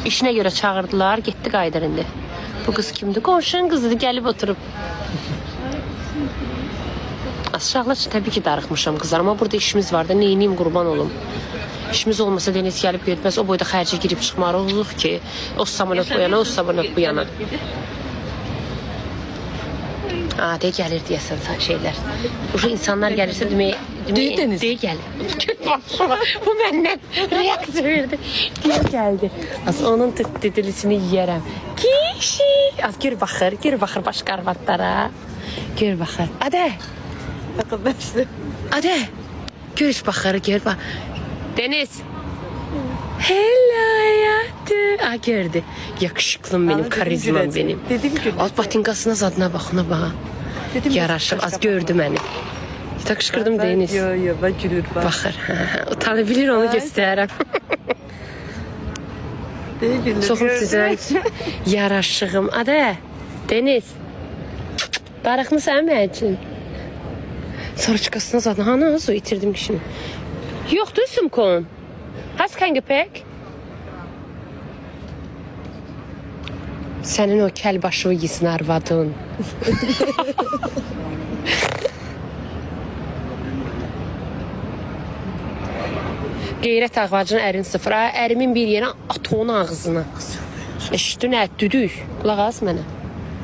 İşine göre çağırdılar, gitti qayıdır indi. Bu kız kimdi? Qonşunun qızıdır, gəlib oturub. Aşağılar üçün təbii ki darıxmışam qızlar, amma burada işimiz var da, neyniyim qurban olum. İşimiz olmasa Deniz gəlib getməz, o boyda xərcə girib çıxmarıq ki, o samolyot bu yana, o samolyot bu yana. De gəlir deyəsən şeylər. Uşu insanlar gəlirsə demək gəlir. Bu məndən reaksiya verdi. Deyə gəldi. Az onun didilisini yiyərəm. Kişi. Az gör baxır başqa arvadlara. Gör baxır. Adə. Adə. Gör bax. Deniz. Hello hayatım. Gördü. Yakışıklım benim, karizmam benim. Az batinkasına zadına baxına bax. Yaraşıq, az gördü məni. Takışkırdım Deniz. Yo, ben gülür bak. Baxır. Utanabilir, onu göstərəm. Soxum sizə yaraşığım. Adə, Deniz. Darıxmısan mənim üçün? Sarıçkasına zadına. Hana, o itirdim kişini. Yoxdur sumkon. Hast kein Gepäck? Sənin o kəl başını yesin arvadın. Qeyrət ağacının ərin sıfır. Ərimin bir yerə at onun ağzına. Eşitdin nə? Düdük. Qulaq az mənə.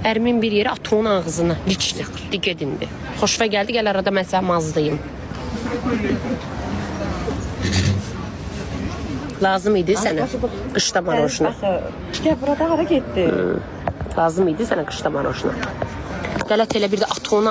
Ərimin bir yerə at onun ağzına. Liçlik. Diqqət indi. Xoşva gəldi, gəl arada mən sənə mazdayım. Lazım idi sənə qışda marojna. Gel burada hara getdi. Lazım idi sənə qışda marojna. Qələt elə bir də at onu